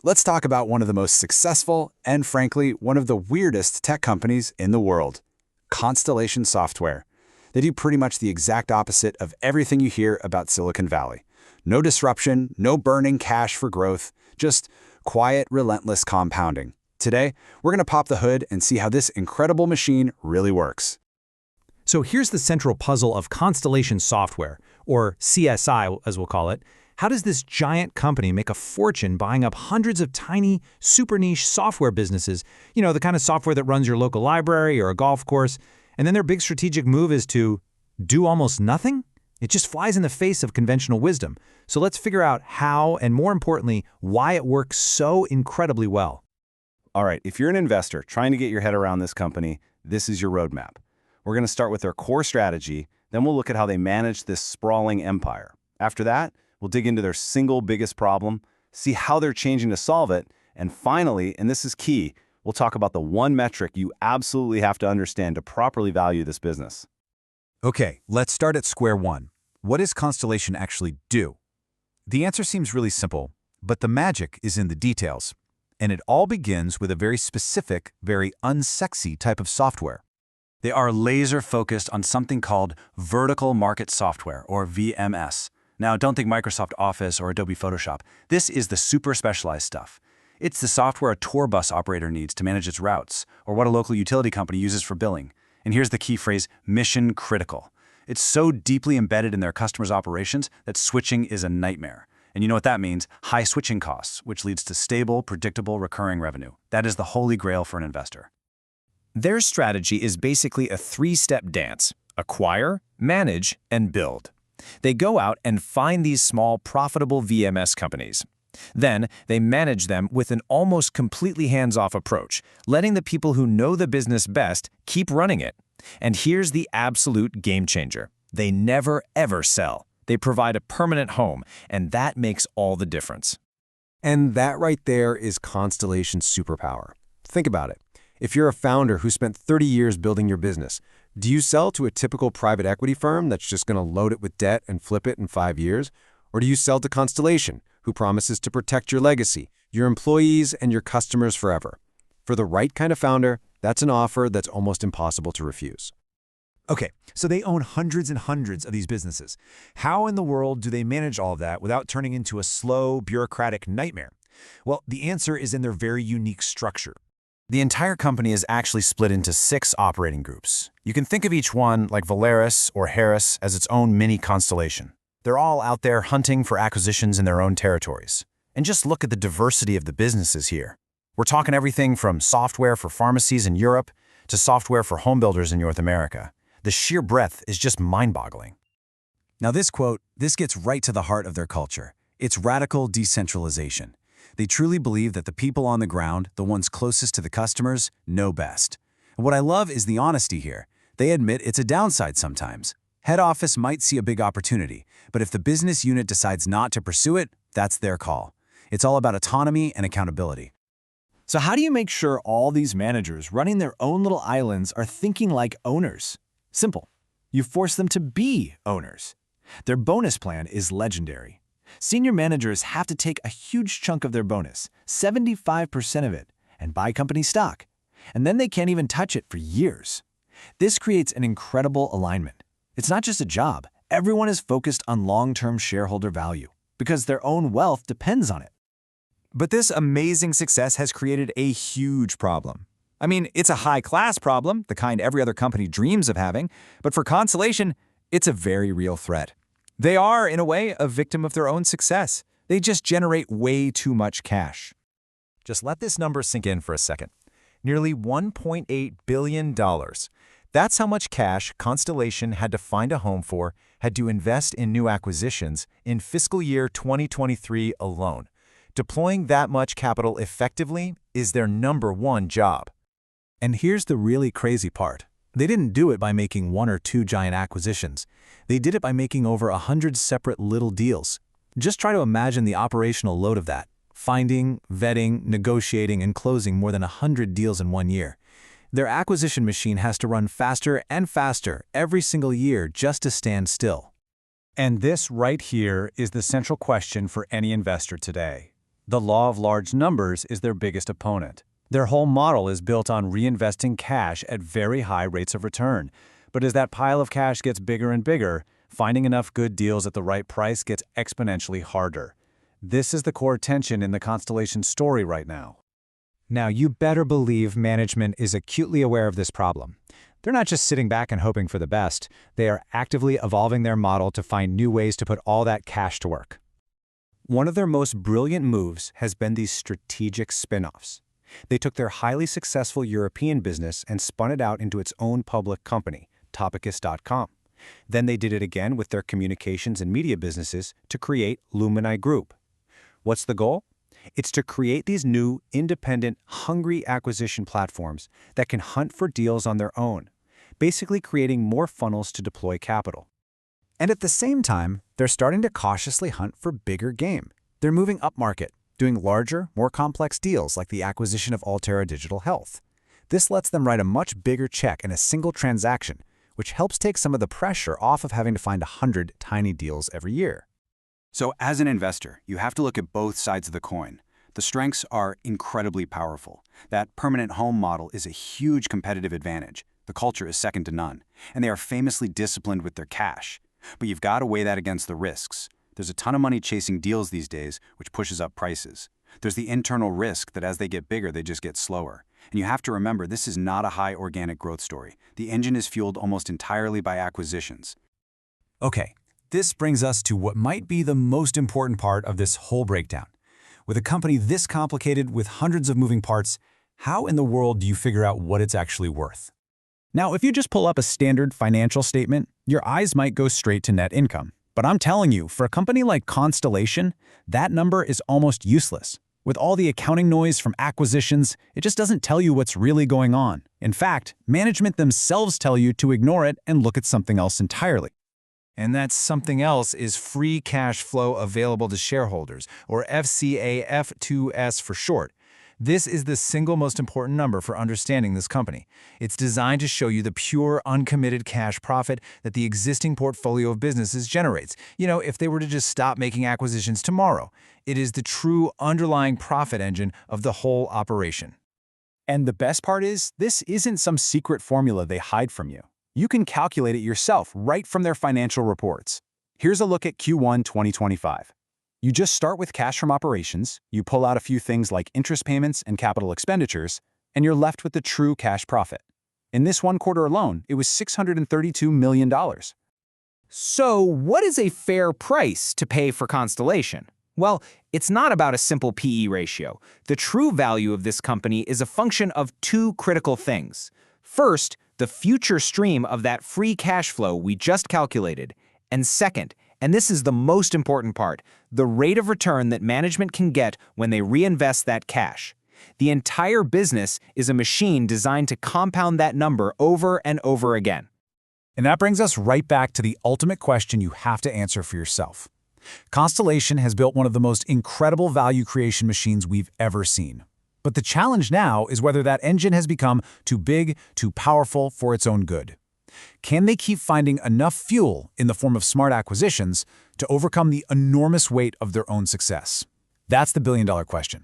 let's talk about one of the most successful and, frankly, one of the weirdest tech companies in the world, Constellation Software. They do pretty much the exact opposite of everything you hear about Silicon Valley. No disruption, no burning cash for growth, just quiet, relentless compounding. Today, we're going to pop the hood and see how this incredible machine really works. So here's the central puzzle of Constellation Software, or CSI as we'll call it. How does this giant company make a fortune buying up hundreds of tiny, super niche software businesses, the kind of software that runs your local library or a golf course, and then their big strategic move is to do almost nothing? It just flies in the face of conventional wisdom. So let's figure out how, and more importantly, why it works so incredibly well. All right, if you're an investor trying to get your head around this company, this is your roadmap. We're going to start with their core strategy, then we'll look at how they manage this sprawling empire. After that, we'll dig into their single biggest problem, see how they're changing to solve it, and finally, and this is key, we'll talk about the one metric you absolutely have to understand to properly value this business. Okay, let's start at square one. What does Constellation actually do? The answer seems really simple, but the magic is in the details. And it all begins with a very specific, very unsexy type of software. They are laser-focused on something called vertical market software, or VMS. Now, don't think Microsoft Office or Adobe Photoshop. This is the super specialized stuff. It's the software a tour bus operator needs to manage its routes, or what a local utility company uses for billing. And here's the key phrase, mission critical. It's so deeply embedded in their customers' operations that switching is a nightmare. And you know what that means? High switching costs, which leads to stable, predictable, recurring revenue. That is the holy grail for an investor. Their strategy is basically a three-step dance: acquire, manage, and build. They go out and find these small, profitable VMS companies. Then, they manage them with an almost completely hands-off approach, letting the people who know the business best keep running it. And here's the absolute game changer. They never, ever sell. They provide a permanent home, and that makes all the difference. And that right there is Constellation's superpower. Think about it. If you're a founder who spent 30 years building your business, do you sell to a typical private equity firm that's just going to load it with debt and flip it in 5 years? Or do you sell to Constellation, who promises to protect your legacy, your employees, and your customers forever? For the right kind of founder, that's an offer that's almost impossible to refuse. Okay, so they own hundreds and hundreds of these businesses. How in the world do they manage all of that without turning into a slow, bureaucratic nightmare? Well, the answer is in their very unique structure. The entire company is actually split into 6 operating groups. You can think of each one, like Valaris or Harris, as its own mini constellation. They're all out there hunting for acquisitions in their own territories. And just look at the diversity of the businesses here. We're talking everything from software for pharmacies in Europe to software for home builders in North America. The sheer breadth is just mind-boggling. Now this quote, this gets right to the heart of their culture. It's radical decentralization. They truly believe that the people on the ground, the ones closest to the customers, know best. And what I love is the honesty here. They admit it's a downside sometimes. Head office might see a big opportunity, but if the business unit decides not to pursue it, that's their call. It's all about autonomy and accountability. So how do you make sure all these managers running their own little islands are thinking like owners? Simple. You force them to be owners. Their bonus plan is legendary. Senior managers have to take a huge chunk of their bonus, 75% of it, and buy company stock. And then they can't even touch it for years. This creates an incredible alignment. It's not just a job. Everyone is focused on long-term shareholder value because their own wealth depends on it. But this amazing success has created a huge problem. I mean, it's a high-class problem, the kind every other company dreams of having, but for Constellation, it's a very real threat. They are, in a way, a victim of their own success. They just generate way too much cash. Just let this number sink in for a second. Nearly $1.8 billion. That's how much cash Constellation had to find a home for, had to invest in new acquisitions in fiscal year 2023 alone. Deploying that much capital effectively is their #1 job. And here's the really crazy part. They didn't do it by making 1 or 2 giant acquisitions. They did it by making over 100 separate little deals. Just try to imagine the operational load of that. Finding, vetting, negotiating, and closing more than 100 deals in 1 year. Their acquisition machine has to run faster and faster every single year just to stand still. And this right here is the central question for any investor today. The law of large numbers is their biggest opponent. Their whole model is built on reinvesting cash at very high rates of return. But as that pile of cash gets bigger and bigger, finding enough good deals at the right price gets exponentially harder. This is the core tension in the Constellation story right now. Now, you better believe management is acutely aware of this problem. They're not just sitting back and hoping for the best. They are actively evolving their model to find new ways to put all that cash to work. One of their most brilliant moves has been these strategic spin-offs. They took their highly successful European business and spun it out into its own public company, Topicus.com. Then they did it again with their communications and media businesses to create Lumini Group. What's the goal? It's to create these new, independent, hungry acquisition platforms that can hunt for deals on their own, basically creating more funnels to deploy capital. And at the same time, they're starting to cautiously hunt for bigger game. They're moving upmarket, doing larger, more complex deals like the acquisition of Altera Digital Health. This lets them write a much bigger check in a single transaction, which helps take some of the pressure off of having to find 100 tiny deals every year. So as an investor, you have to look at both sides of the coin. The strengths are incredibly powerful. That permanent home model is a huge competitive advantage. The culture is second to none, and they are famously disciplined with their cash. But you've got to weigh that against the risks. There's a ton of money chasing deals these days, which pushes up prices. There's the internal risk that as they get bigger, they just get slower. And you have to remember, this is not a high organic growth story. The engine is fueled almost entirely by acquisitions. Okay, this brings us to what might be the most important part of this whole breakdown. With a company this complicated with hundreds of moving parts, how in the world do you figure out what it's actually worth? Now, if you just pull up a standard financial statement, your eyes might go straight to net income. But I'm telling you, for a company like Constellation, that number is almost useless. With all the accounting noise from acquisitions, it just doesn't tell you what's really going on. In fact, management themselves tell you to ignore it and look at something else entirely. And that something else is free cash flow available to shareholders, or FCAF2S for short. This is the single most important number for understanding this company. It's designed to show you the pure, uncommitted cash profit that the existing portfolio of businesses generates. You know, if they were to just stop making acquisitions tomorrow. It is the true underlying profit engine of the whole operation. And the best part is, this isn't some secret formula they hide from you. You can calculate it yourself right from their financial reports. Here's a look at Q1 2025. You just start with cash from operations, you pull out a few things like interest payments and capital expenditures, and you're left with the true cash profit. In this one quarter alone, it was $632 million. So what is a fair price to pay for Constellation? Well, it's not about a simple PE ratio. The true value of this company is a function of two critical things. First, the future stream of that free cash flow we just calculated. And second, and this is the most important part, the rate of return that management can get when they reinvest that cash. The entire business is a machine designed to compound that number over and over again. And that brings us right back to the ultimate question you have to answer for yourself. Constellation has built one of the most incredible value creation machines we've ever seen. But the challenge now is whether that engine has become too big, too powerful for its own good. Can they keep finding enough fuel in the form of smart acquisitions to overcome the enormous weight of their own success? That's the billion-dollar question.